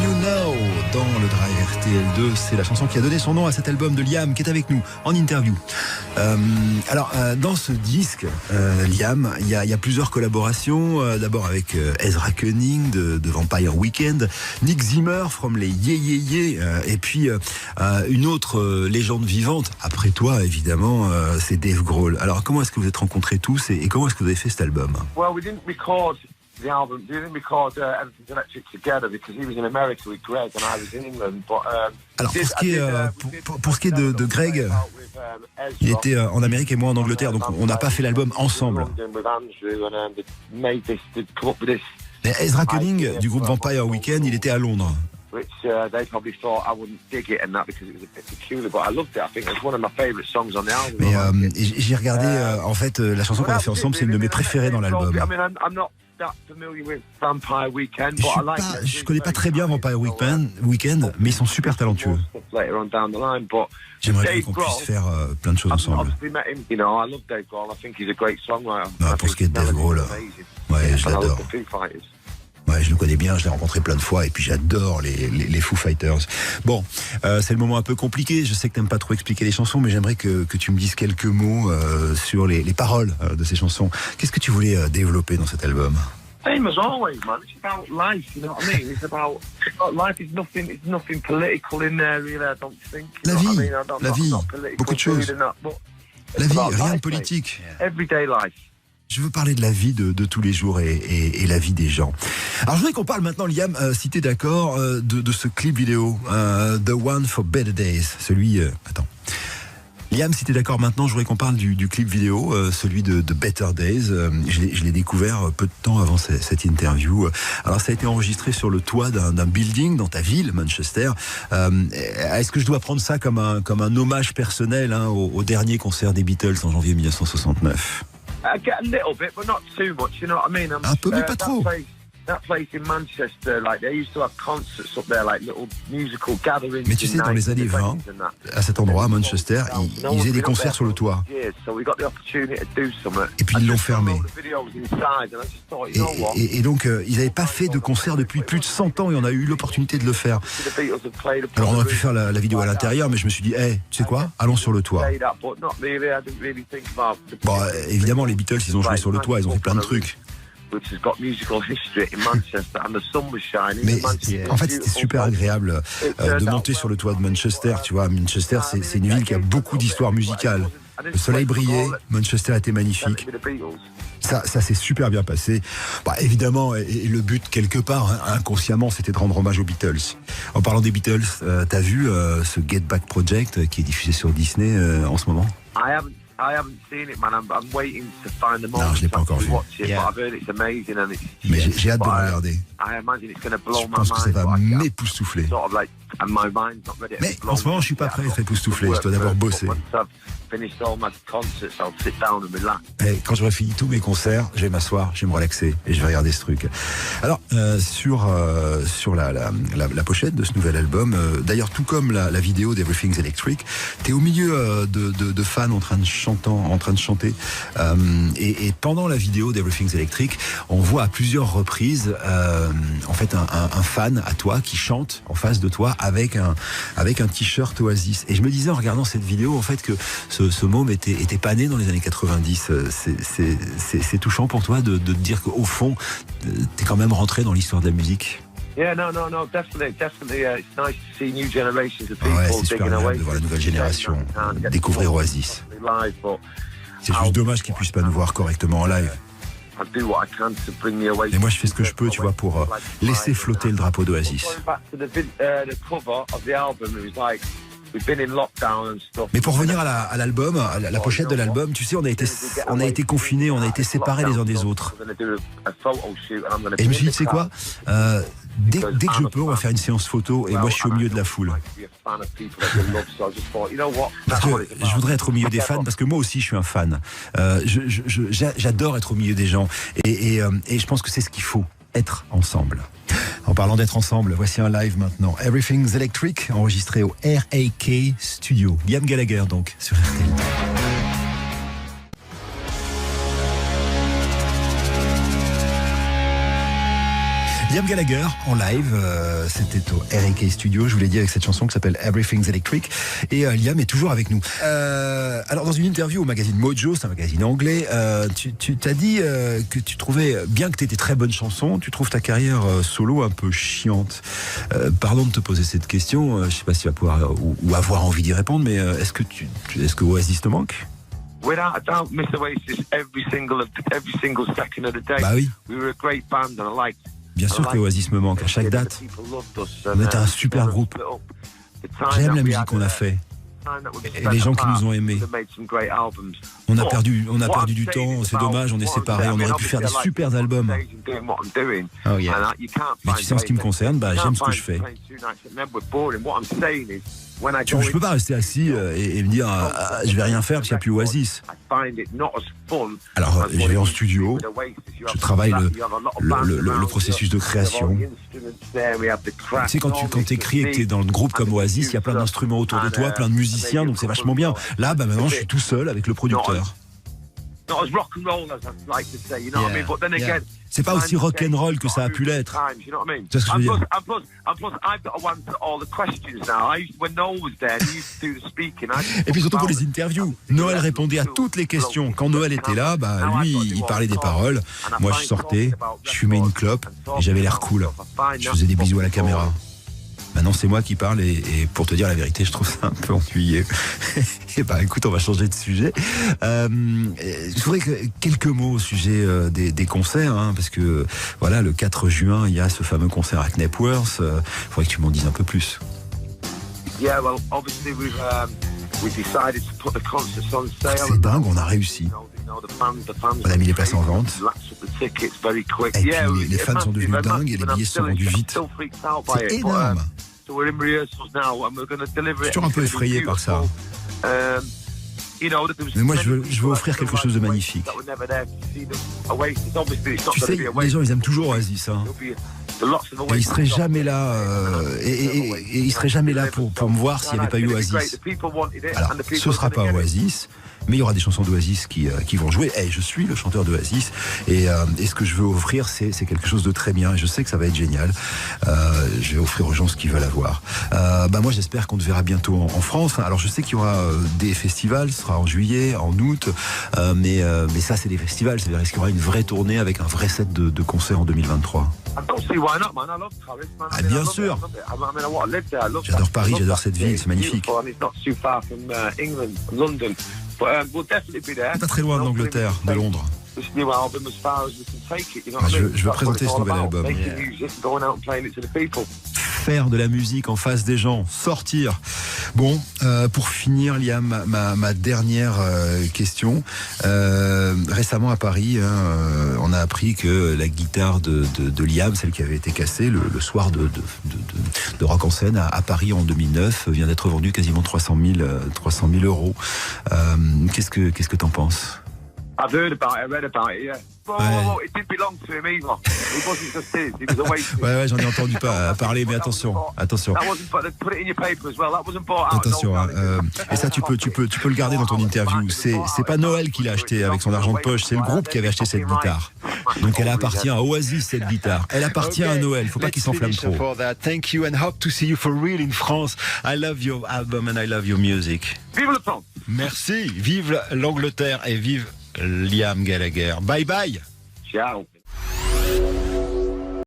You Know dans le Drive RTL2. C'est la chanson qui a donné son nom à cet album de Liam qui est avec nous en interview. Dans ce disque, Liam, il y a plusieurs collaborations. D'abord avec Ezra Koenig de Vampire Weekend, Nick Zimmer from les Yeah Yeah Yeah, et puis une autre légende vivante, après toi évidemment, c'est Dave Grohl. Alors comment est-ce que vous êtes rencontrés tous et comment est-ce que vous avez fait cet album? Well, we didn't record the album. We didn't record Everything's Electric together because he was in America with Greg and I was in England. But alors pour ce qui est de Greg, il était en Amérique et moi en Angleterre, donc on n'a pas fait l'album ensemble. Mais Ezra Koenig du groupe Vampire Weekend, il était à Londres. Which they probably thought I wouldn't dig it and that because it was a bit peculiar, but I loved it. I think it's one of my favourite songs on the album. Mais j'ai regardé, en fait, la chanson qu'on a fait ensemble, c'est une de mes préférées dans l'album. I mean, I'm not that familiar with Vampire Weekend, but I like it. Je connais pas très bien Vampire Weekend, mais ils sont super talentueux. J'aimerais qu'on puisse faire plein de choses ensemble. Pour ce qui est de Dave Grohl, ouais, je l'adore. Ouais, je le connais bien, je l'ai rencontré plein de fois et puis j'adore les Foo Fighters. Bon, c'est le moment un peu compliqué, je sais que t'aimes pas trop expliquer les chansons, mais j'aimerais que tu me dises quelques mots sur les paroles de ces chansons. Qu'est-ce que tu voulais développer dans cet album? Same as always, man. It's about life, you know what I mean? It's about life. It's nothing political in there, really. I don't think. La vie, beaucoup de choses. La vie, rien de politique. Everyday life. Je veux parler de la vie de tous les jours et la vie des gens. Alors je voudrais qu'on parle maintenant, Liam, si t'es d'accord, de ce clip vidéo, The One for Better Days. Celui... Liam, si t'es d'accord maintenant, je voudrais qu'on parle du clip vidéo, celui de Better Days. Je l'ai découvert peu de temps avant cette interview. Alors ça a été enregistré sur le toit d'un building dans ta ville, Manchester. Est-ce que je dois prendre ça comme un hommage personnel au dernier concert des Beatles en janvier 1969? I get a little bit, but not too much, you know what I mean? Un peu, mais pas trop. That place in Manchester, like they used to have concerts up there, like little musical gatherings. Mais tu sais, dans les années 20, à cet endroit, à Manchester, ils faisaient des concerts sur le toit. Et puis ils l'ont fermé. Et donc, ils n'avaient pas fait de concert depuis plus de 100 ans et on a eu l'opportunité de le faire. Alors on aurait pu faire la vidéo à l'intérieur, mais je me suis dit, tu sais quoi, allons sur le toit. Bon, évidemment, les Beatles, ils ont joué sur le toit, ils ont fait plein de trucs. Mais en fait, c'était super agréable de monter sur le toit de Manchester. Tu vois, Manchester, c'est une ville qui a beaucoup d'histoire musicale. Le soleil brillait, Manchester était magnifique. Ça s'est super bien passé. Évidemment, et le but, quelque part, inconsciemment, c'était de rendre hommage aux Beatles. En parlant des Beatles, t'as vu ce Get Back Project qui est diffusé sur Disney en ce moment? I haven't seen it, man. I'm waiting to find the moment. Non, je l'ai pas encore vu. Mais j'ai hâte de le regarder. Je pense que ça va m'époustoufler. Mais en ce moment, je suis pas prêt à être époustouflé. Je dois d'abord bosser. Et quand j'aurai fini tous mes concerts, je vais m'asseoir, je vais me relaxer et je vais regarder ce truc. Alors, sur la pochette de ce nouvel album, d'ailleurs, tout comme la vidéo d'Everything's Electric, t'es au milieu de fans en train de chanter. Et pendant la vidéo d'Everything's Electric, on voit à plusieurs reprises, en fait, un fan à toi qui chante en face de toi avec un t-shirt Oasis. Et je me disais en regardant cette vidéo, en fait, que ce môme était pas né dans les années 90. C'est touchant pour toi de te dire qu'au fond, t'es quand même rentré dans l'histoire de la musique. Yeah, no, definitely. It's nice to see new generations of people. Ouais, c'est super agréable de voir la nouvelle génération découvrir Oasis. C'est juste dommage qu'ils puissent pas nous voir correctement en live. Mais moi, je fais ce que je peux, tu vois, pour laisser flotter le drapeau d'Oasis. Mais pour revenir à l'album, à la pochette de l'album, tu sais, on a été confinés, on a été séparés les uns des autres. Et je me suis dit, tu sais quoi, dès que je peux, on va faire une séance photo et moi je suis au milieu de la foule. Parce que je voudrais être au milieu des fans parce que moi aussi je suis un fan. J'adore être au milieu des gens et je pense que c'est ce qu'il faut, être ensemble. En parlant d'être ensemble, voici un live maintenant. Everything's Electric, enregistré au RAK Studio. Liam Gallagher donc sur RTL. Liam Gallagher en live, c'était au R&K Studio, je vous l'ai dit, avec cette chanson qui s'appelle Everything's Electric, et Liam est toujours avec nous. Alors dans une interview au magazine Mojo, c'est un magazine anglais, tu t'as dit que tu trouvais, bien que tu aies des très bonnes chansons, tu trouves ta carrière solo un peu chiante. Pardon de te poser cette question, je sais pas si tu vas pouvoir ou avoir envie d'y répondre, mais est-ce que Oasis te manque? Without a doubt, Miss Oasis every single second of the day. Bah oui. We were a great band and I liked. Bien sûr que Oasis me manque, à chaque date. On était un super groupe. J'aime la musique qu'on a fait. Et les gens qui nous ont aimés. On a perdu du temps, c'est dommage, on est séparés. On aurait pu faire des super albums. Oh yeah. Mais tu sais, en ce qui me concerne, j'aime ce que je fais. Je peux pas rester assis et me dire je vais rien faire parce qu'il n'y a plus Oasis. Alors je vais en studio, je travaille le processus de création. Tu sais, quand tu écris et que tu es dans le groupe comme Oasis, il y a plein d'instruments autour de toi, plein de musiciens, donc c'est vachement bien. Là, maintenant, je suis tout seul avec le producteur. C'est pas aussi rock'n'roll que ça a pu l'être. C'est ce que je veux dire. Et puis surtout pour les interviews. Noël répondait à toutes les questions. Quand Noël était là, lui, il parlait des paroles. Moi, je sortais, je fumais une clope et j'avais l'air cool. Je faisais des bisous à la caméra. Maintenant, c'est moi qui parle et pour te dire la vérité, je trouve ça un peu ennuyé. Et écoute, on va changer de sujet. Je voudrais quelques mots au sujet des concerts, parce que voilà, le 4 juin, il y a ce fameux concert à Knepworth. Il faudrait que tu m'en dises un peu plus. Yeah, well, obviously we decided to put the concerts on sale. C'est dingue, on a réussi. On a mis les places en vente. Et puis les fans sont devenus dingues et les billets se sont vendus vite. C'est énorme. Je suis toujours un peu effrayé par ça. Mais moi, je veux offrir quelque chose de magnifique. Tu sais, les gens, ils aiment toujours Oasis. Et ils seraient jamais là. Et ils seraient jamais là pour me voir s'il n'y avait pas eu Oasis. Alors, ce ne sera pas Oasis. Mais il y aura des chansons d'Oasis qui vont jouer. Je suis le chanteur d'Oasis et ce que je veux offrir, c'est quelque chose de très bien. Et je sais que ça va être génial. Je vais offrir aux gens ce qu'ils veulent avoir. Moi, j'espère qu'on te verra bientôt en France. Alors, je sais qu'il y aura des festivals. Ce sera en juillet, en août. Mais ça, c'est des festivals. C'est-à-dire, est-ce qu'il y aura une vraie tournée avec un vrai set de concerts en 2023? Ah, bien sûr. J'adore Paris, j'adore cette ville. C'est magnifique. Pas très loin d'Angleterre, de Londres. Je veux présenter ce nouvel album. Faire de la musique en face des gens, sortir. Bon, pour finir, Liam, ma dernière question. Récemment à Paris, on a appris que la guitare de Liam, celle qui avait été cassée le soir de Rock en scène à Paris en 2009, vient d'être vendue quasiment 300 000 euros. Qu'est-ce que t'en penses? I've heard about it, I read about it, yeah. Well, it didn't belong to him either. It wasn't just his, he was away. Ouais, j'en ai entendu parler, mais attention. Put it in your paper as well. That wasn't bought out. Attention, et ça tu peux le garder dans ton interview. C'est pas Noël qui l'a acheté avec son argent de poche, c'est le groupe qui avait acheté cette guitare. Donc elle appartient à Oasis, cette guitare. Elle appartient à Noël. Il faut pas qu'il s'enflamme trop. Thank you and hope to see you for real in France. I love your album and I love your music. Vive le France. Merci. Vive l'Angleterre et vive Liam Gallagher. Bye bye. Ciao.